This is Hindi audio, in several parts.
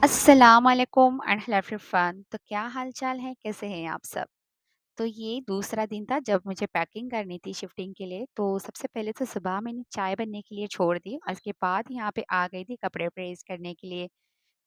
अस्सलाम वालेकुम एंड हेलो एवरीवन। तो क्या हाल चाल है, कैसे हैं आप सब? तो ये दूसरा दिन था जब मुझे पैकिंग करनी थी शिफ्टिंग के लिए। तो सबसे पहले तो सुबह मैंने चाय बनने के लिए छोड़ दी और उसके बाद यहाँ पे आ गई थी कपड़े प्रेस करने के लिए।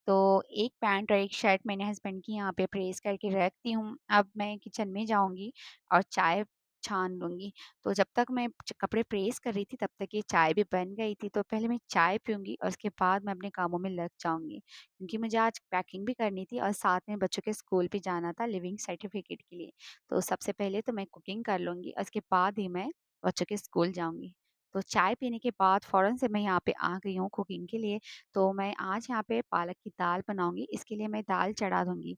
तो एक पैंट और एक शर्ट मैंने हस्बैंड की यहाँ पे प्रेस करके रख दी हूँ। अब मैं किचन में जाऊँगी और चाय छान लूँगी। तो जब तक मैं कपड़े प्रेस कर रही थी तब तक ये चाय भी बन गई थी। तो पहले मैं चाय पीऊँगी और उसके बाद मैं अपने कामों में लग जाऊँगी। क्योंकि मुझे आज पैकिंग भी करनी थी और साथ में बच्चों के स्कूल भी जाना था लिविंग सर्टिफिकेट के लिए। तो सबसे पहले तो मैं कुकिंग कर लूँगी और उसके बाद ही मैं बच्चों के स्कूल जाऊँगी। तो चाय पीने के बाद फ़ौरन से मैं यहाँ पे आ गई हूँ कुकिंग के लिए। तो मैं आज यहाँ पे पालक की दाल बनाऊँगी, इसके लिए मैं दाल चढ़ा दूँगी।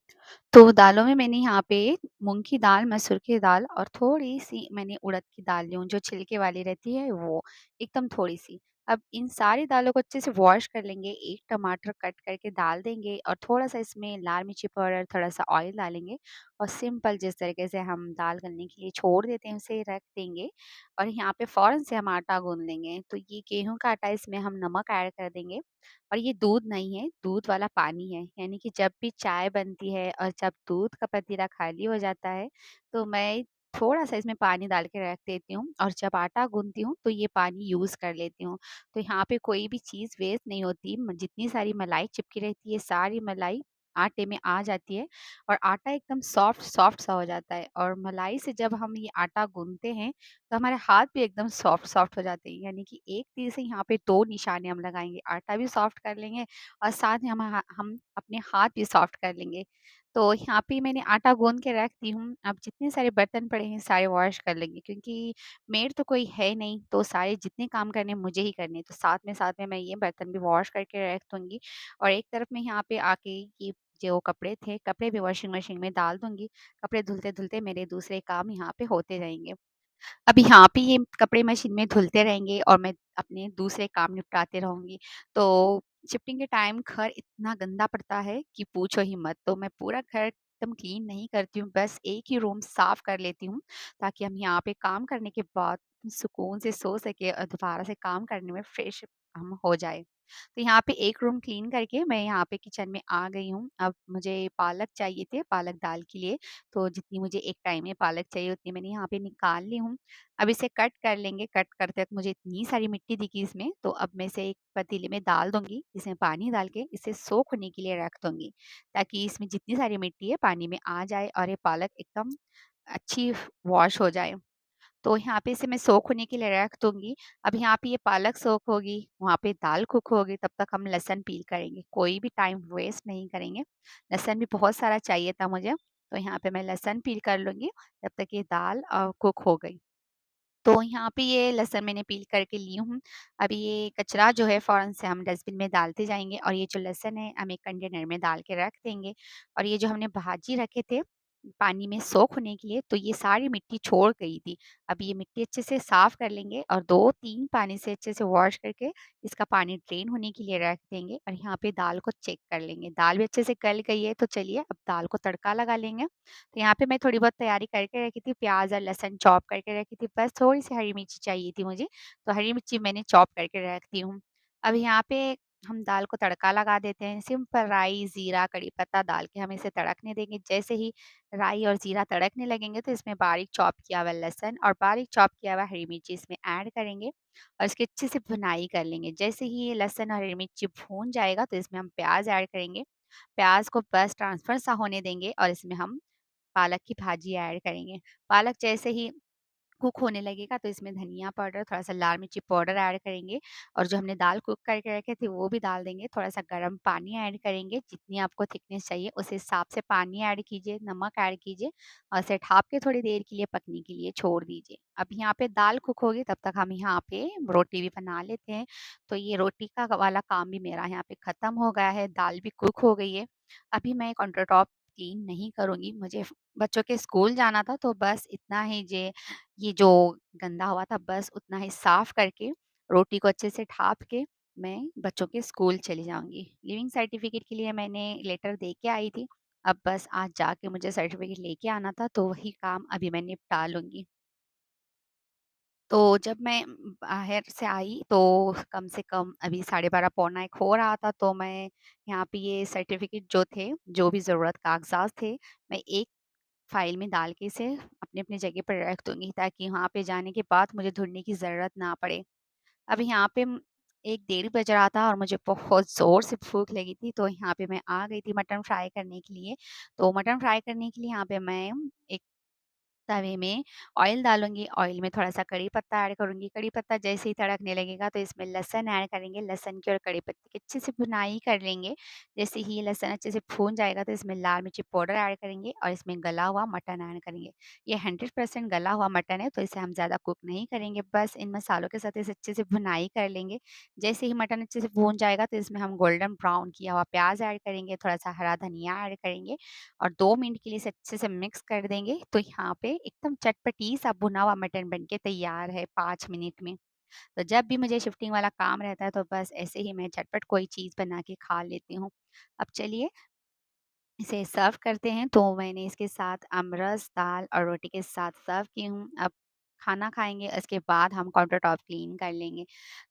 तो दालों में मैंने यहाँ पे मूँग की दाल, मसूर की दाल और थोड़ी-सी मैंने उड़द की दाल ली हूँ, जो छिलके वाली रहती है वो, एकदम थोड़ी-सी। अब इन सारी दालों को अच्छे से वॉश कर लेंगे, 1 टमाटर कट करके डाल देंगे और थोड़ा-सा इसमें लाल मिर्ची पाउडर, थोड़ा-सा ऑयल डालेंगे और सिंपल जिस तरीके से हम दाल गलने के लिए छोड़ देते हैं, उसे रख देंगे और यहाँ पे फ़ौरन से हम आटा गूँध लेंगे। तो ये गेहूँ का आटा, इसमें हम नमक ऐड कर देंगे और ये दूध नहीं है, दूध वाला पानी है। यानी कि जब भी चाय बनती है और जब दूध का पतीला खाली हो जाता है, तो मैं थोड़ा-सा इसमें पानी डाल के रख देती हूँ और जब आटा गूँथती हूँ, तो ये पानी यूज़ कर लेती हूँ। तो यहाँ पे कोई भी चीज़ वेस्ट नहीं होती, म जितनी सारी मलाई चिपकी रहती है, सारी मलाई आटे में आ जाती है और आटा एकदम सॉफ्ट सा हो जाता है और मलाई से जब हम ये आटा गूँथते हैं, तो हमारे हाथ भी एकदम सॉफ्ट हो जाते हैं। यानी कि एक तीर से यहाँ पे 2 निशाने हम लगाएँगे, आटा भी सॉफ्ट कर लेंगे और साथ में हम अपने हाथ भी सॉफ्ट कर लेंगे। तो यहाँ पे मैंने आटा गूँध के रख दी हूँ। अब जितने सारे बर्तन पड़े हैं सारे वॉश कर लेंगे क्योंकि मेड तो कोई है नहीं, तो सारे जितने काम करने हैं मुझे ही करने हैं। तो साथ में मैं ये बर्तन भी वॉश करके रख दूँगी और एक तरफ मैं यहाँ पे आके ये जो कपड़े थे, कपड़े भी वॉशिंग मशीन में डाल दूँगी। कपड़े धुलते-धुलते मेरे दूसरे काम यहाँ पे होते जाएँगे। अब यहाँ पे ये कपड़े मशीन में धुलते रहेंगे और मैं अपने दूसरे काम निपटाते रहूँगी। तो शिफ्टिंग के टाइम घर इतना गंदा पड़ता है कि पूछो ही मत। तो मैं पूरा घर एकदम क्लीन नहीं करती हूँ, बस एक ही रूम साफ कर लेती हूँ, ताकि हम यहाँ पे काम करने के बाद सुकून से सो सकें और दोबारा से काम करने में फ्रेश हम हो जाएँ। तो यहाँ पे एक रूम क्लीन करके मैं यहाँ पे किचन में आ गई हूँ। अब मुझे पालक चाहिए थे, पालक दाल के लिए। तो जितनी मुझे एक टाइम में पालक चाहिए उतनी मैंने यहाँ पे निकाल ली हूँ। अब इसे कट कर लेंगे, कट करते वक़्त मुझे इतनी सारी मिट्टी दिखी इसमें, तो अब मैं इसे एक पतीले में डाल दूँगी, इसमें पानी डाल के इसे सोख होने के लिए रख दूँगी, ताकि इसमें जितनी सारी मिट्टी है पानी में आ जाए और ये पालक एकदम अच्छी वॉश हो जाए। तो यहाँ पे इसे मैं सोख होने के लिए रख दूँगी। अब यहाँ पे ये पालक सोख होगी, वहाँ पे दाल कुक होगी, तब तक हम लहसुन पील करेंगे। कोई भी टाइम वेस्ट नहीं करेंगे। लहसुन भी बहुत सारा चाहिए था मुझे, तो यहाँ पे मैं लहसुन पील कर लूँगी, तब तक ये दाल कुक हो गई। तो यहाँ पे ये लहसुन मैंने पील करके ली हूँ। अभी ये कचरा जो है फ़ौरन से हम डस्टबिन में डालते जाएँगे और ये जो लहसुन है हम एक कंटेनर में डाल के रख देंगे और ये जो हमने भाजी रखे थे पानी में सोख होने के लिए, तो ये सारी मिट्टी छोड़ गई थी। अब ये मिट्टी अच्छे से साफ़ कर लेंगे और 2-3 पानी से अच्छे से वॉश करके इसका पानी ड्रेन होने के लिए रख देंगे और यहाँ पे दाल को चेक कर लेंगे। दाल भी अच्छे से गल गई है, तो चलिए अब दाल को तड़का लगा लेंगे। तो यहाँ पे मैं थोड़ी बहुत तैयारी करके रखी थी, प्याज़ और लहसुन चॉप करके रखी थी, बस थोड़ी-सी हरी मिर्ची चाहिए थी मुझे, तो हरी मिर्ची मैंने चॉप करके रख दी हूँ। अब यहाँ पे हम दाल को तड़का लगा देते हैं, सिंपल राई, ज़ीरा, कड़ी पत्ता डाल के हम इसे तड़कने देंगे। जैसे ही राई और ज़ीरा तड़कने लगेंगे, तो इसमें बारीक चॉप किया हुआ लहसुन और बारीक चॉप किया हुआ हरी मिर्ची इसमें ऐड करेंगे और इसकी अच्छे से भुनाई कर लेंगे। जैसे ही ये लहसुन और हरी मिर्ची भून जाएगा, तो इसमें हम प्याज़ ऐड करेंगे। प्याज़ को बस ट्रांसफ़र सा होने देंगे और इसमें हम पालक की भाजी ऐड करेंगे। पालक जैसे ही कुक होने लगेगा तो इसमें धनिया पाउडर, थोड़ा-सा लाल मिर्ची पाउडर ऐड करेंगे और जो हमने दाल कुक करके रखे थे वो भी डाल देंगे। थोड़ा-सा गर्म पानी ऐड करेंगे, जितनी आपको थिकनेस चाहिए उस हिसाब से पानी ऐड कीजिए, नमक ऐड कीजिए और इसे ढाँप के थोड़ी देर के लिए पकने के लिए छोड़ दीजिए। अब यहाँ पे दाल कुक होगी तब तक हम यहाँ पे रोटी भी बना लेते हैं। तो ये रोटी का वाला काम भी मेरा यहाँ पे ख़त्म हो गया है, दाल भी कुक हो गई है। अभी मैं काउंटर टॉप क्लीन नहीं करूँगी, मुझे बच्चों के स्कूल जाना था तो बस इतना ही ये जो गंदा हुआ था बस उतना ही साफ करके, रोटी को अच्छे से ढाँप के मैं बच्चों के स्कूल चली जाऊँगी। लिविंग सर्टिफ़िकेट के लिए मैंने लेटर दे के आई थी, अब बस आज जाके मुझे सर्टिफ़िकेट लेके आना था तो वही काम अभी मैं निपटा लूँगी। तो जब मैं बाहर से आई तो कम से कम अभी 12:30 पौना 1 हो रहा था, तो मैं यहाँ पे ये सर्टिफ़िकेट जो थे, जो भी ज़रूरत कागज़ात थे, मैं एक फ़ाइल में डाल के इसे अपनी-अपनी जगह पर रख दूँगी, ताकि वहाँ पे जाने के बाद मुझे ढूँढने की ज़रूरत ना पड़े। अब यहाँ पे 1 डेढ़ बज रहा था और मुझे बहुत ज़ोर से भूख लगी थी, तो यहाँ पे मैं आ गई थी मटन फ्राई करने के लिए। तो मटन फ्राई करने के लिए यहाँ पे मैं एक तवे में ऑयल डालूँगी, ऑयल में थोड़ा-सा कड़ी पत्ता ऐड करूँगी, कड़ी पत्ता जैसे ही तड़कने लगेगा तो इसमें लहसुन ऐड करेंगे, लहसुन की और कड़ी पत्ते की अच्छे से भुनाई कर लेंगे। जैसे ही ये लहसुन अच्छे से भून जाएगा तो इसमें लाल मिर्ची पाउडर ऐड करेंगे और इसमें गला हुआ मटन ऐड करेंगे। ये 100% गला हुआ मटन है, तो इसे हम ज़्यादा कुक नहीं करेंगे, बस इन मसालों के साथ इसे अच्छे से भुनाई कर लेंगे। जैसे ही मटन अच्छे से भून जाएगा तो इसमें हम गोल्डन ब्राउन किया हुआ प्याज़ ऐड करेंगे, थोड़ा-सा हरा धनिया ऐड करेंगे और 2 मिनट के लिए इसे अच्छे से मिक्स कर देंगे, तो यहाँ पे एकदम चटपटी सा भुना हुआ मटन बन के तैयार है 5 मिनट में। तो जब भी मुझे शिफ्टिंग वाला काम रहता है, तो बस ऐसे ही मैं झटपट कोई चीज़ बना के खा लेती हूँ। अब चलिए इसे सर्व करते हैं, तो मैंने इसके साथ अमरस, दाल और रोटी के साथ सर्व की हूँ। अब खाना खाएँगे, उसके बाद हम काउंटर टॉप क्लीन कर लेंगे।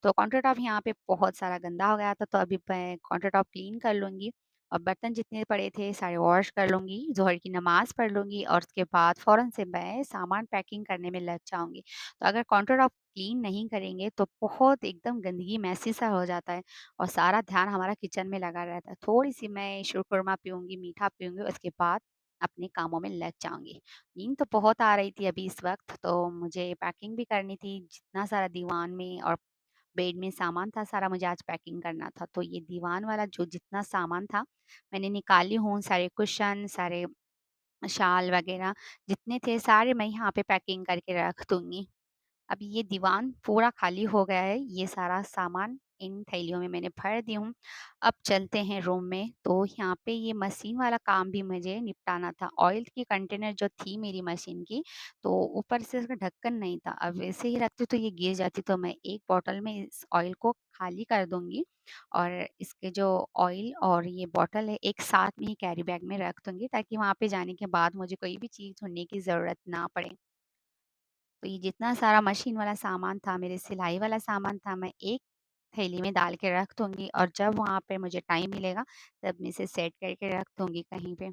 तो काउंटर टॉप यहाँ पे बहुत सारा गंदा हो गया था, तो अभी मैं काउंटर टॉप क्लीन कर लूँगी और बर्तन जितने पड़े थे सारे वॉश कर लूँगी, ज़ोहर की नमाज़ पढ़ लूँगी और उसके बाद फ़ौरन से मैं सामान पैकिंग करने में लग जाऊँगी। तो अगर काउंटर टॉप क्लीन नहीं करेंगे, तो बहुत एकदम गंदगी मेसी सा हो जाता है। और सारा ध्यान हमारा किचन में लगा रहता है। थोड़ी-सी मैं शीरकुरमा पीऊँगी, मीठा पीऊँगी, उसके बाद अपने कामों में लग जाऊँगी। नींद तो बहुत आ रही थी अभी इस वक़्त, तो मुझे पैकिंग भी करनी थी। जितना सारा दीवान में और बेड में सामान था, सारा मुझे आज पैकिंग करना था। तो ये दीवान वाला जो जितना सामान था, मैंने निकाली हूँ, सारे कुशन, सारे शाल वग़ैरह जितने थे, सारे मैं यहाँ पे पैकिंग करके रख दूँगी। अब ये दीवान पूरा खाली हो गया है, ये सारा सामान इन थैलियों में मैंने भर दी हूँ। अब चलते हैं रूम में, तो यहाँ पे ये मशीन वाला काम भी मुझे निपटाना था। ऑयल की कंटेनर जो थी मेरी मशीन की, तो ऊपर से उसका ढक्कन नहीं था। अब वैसे ही रखती तो ये गिर जाती, तो मैं एक बॉटल में इस ऑयल को खाली कर दूँगी और इसके जो ऑयल और ये बॉटल है, एक साथ में ही कैरी बैग में रख दूँगी, ताकि वहाँ पे जाने के बाद मुझे कोई भी चीज़ ढूँढने की ज़रूरत ना पड़े। तो ये जितना सारा मशीन वाला सामान था, मेरे सिलाई वाला सामान था, मैं एक थैली में डाल के रख दूँगी और जब वहाँ पे मुझे टाइम मिलेगा, तब मैं इसे सेट करके रख दूँगी कहीं पे।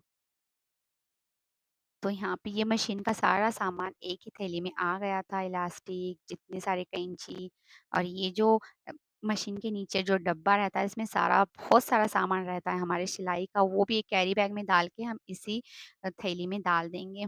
तो यहाँ पे ये मशीन का सारा सामान एक ही थैली में आ गया था, इलास्टिक, जितने सारे कैंची और ये जो अ, मशीन के नीचे जो डब्बा रहता है, इसमें सारा बहुत सारा सामान रहता है हमारे सिलाई का, वो भी एक कैरी बैग में डाल के हम इसी थैली में डाल देंगे।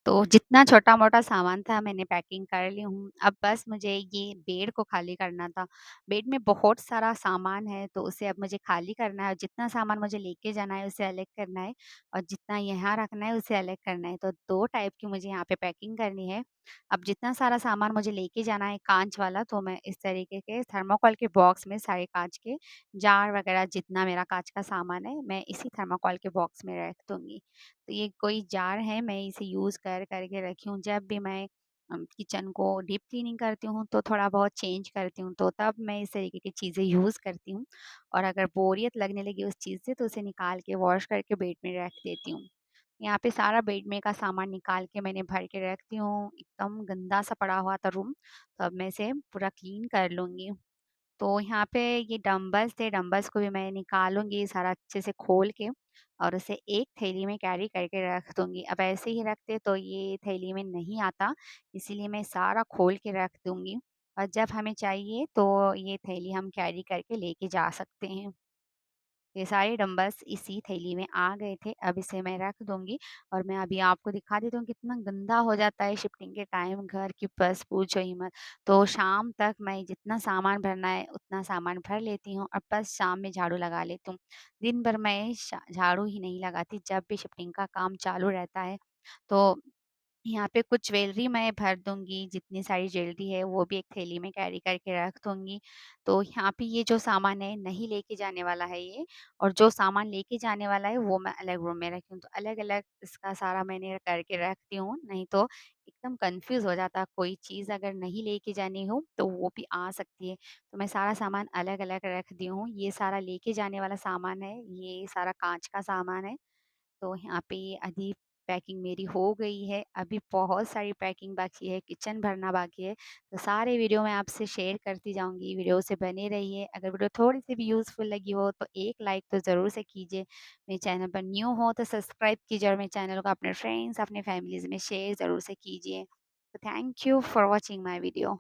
तो जितना छोटा-मोटा सामान था मैंने पैकिंग कर ली हूँ। अब बस मुझे ये बेड को खाली करना था। बेड में बहुत सारा सामान है, तो उसे अब मुझे खाली करना है। जितना सामान मुझे लेके जाना है उसे अलग करना है और जितना यहाँ रखना है उसे अलग करना है। तो 2 टाइप की मुझे यहाँ पे पैकिंग करनी है। अब जितना सारा सामान मुझे लेके जाना है काँच वाला, तो मैं इस तरीके के थर्माकोल के बॉक्स में सारे काँच के जार वगैरह जितना मेरा काँच का सामान है, मैं इसी थर्माकोल के बॉक्स में रख दूँगी। तो ये कोई जार है, मैं इसे यूज़ कर के रखी हूँ। जब भी मैं किचन को डीप क्लीनिंग करती हूँ, तो थोड़ा बहुत चेंज करती हूँ, तो तब मैं इस तरीके की चीज़ें यूज़ करती हूँ। और अगर बोरियत लगने लगी उस चीज़ से, तो उसे निकाल के वॉश करके बेड में रख देती हूँ। यहाँ पे सारा बेड में का सामान निकाल के मैंने भर के रखती हूँ। एकदम गंदा-सा पड़ा हुआ था रूम, तो अब मैं इसे पूरा क्लीन कर लूँगी। तो यहाँ पे ये डंबल्स थे, डंबल्स को भी मैं निकालूँगी सारा अच्छे से खोल के और उसे एक थैली में कैरी करके रख दूँगी। अब ऐसे ही रखते तो ये थैली में नहीं आता, इसीलिए मैं सारा खोल के रख दूँगी और जब हमें चाहिए तो ये थैली हम कैरी करके लेके जा सकते हैं। ये सारे डंबल्स इसी थैली में आ गए थे, अब इसे मैं रख दूँगी और मैं अभी आपको दिखा देती हूँ कितना गंदा हो जाता है शिफ्टिंग के टाइम घर की, बस पूछो ही मत। तो शाम तक मैं जितना सामान भरना है उतना सामान भर लेती हूँ और बस शाम में झाड़ू लगा लेती हूँ। दिन भर मैं झाड़ू ही नहीं लगाती, जब भी शिफ्टिंग का काम चालू रहता है। तो यहाँ पे कुछ ज्वेलरी मैं भर दूँगी, जितनी सारी ज्वेलरी है वो भी एक थैली में कैरी करके रख दूँगी। तो यहाँ पे ये जो सामान है नहीं लेके जाने वाला है ये और जो सामान लेके जाने वाला है वो मैं अलग रूम में रखी हूँ। तो अलग-अलग इसका सारा मैंने करके रखती हूँ, नहीं तो एकदम कन्फ्यूज़ हो जाता है। कोई चीज़ अगर नहीं लेके जानी हो तो वो भी आ सकती है। तो मैं सारा सामान अलग-अलग रख दी हूँ। ये सारा लेके जाने वाला सामान है, ये सारा काँच का सामान है। तो यहाँ पे अधिक पैकिंग मेरी हो गई है, अभी बहुत सारी पैकिंग बाकी है, किचन भरना बाकी है, तो सारे वीडियो मैं आपसे शेयर करती जाऊँगी, वीडियो से बने रहिए। अगर वीडियो थोड़ी-सी भी यूज़फुल लगी हो तो एक लाइक तो ज़रूर से कीजिए। मेरे चैनल पर न्यू हो तो सब्सक्राइब कीजिए और मेरे चैनल को अपने फ्रेंड्स, अपने फैमिलीज़ में शेयर ज़रूर से कीजिए। तो thank you for watching my video.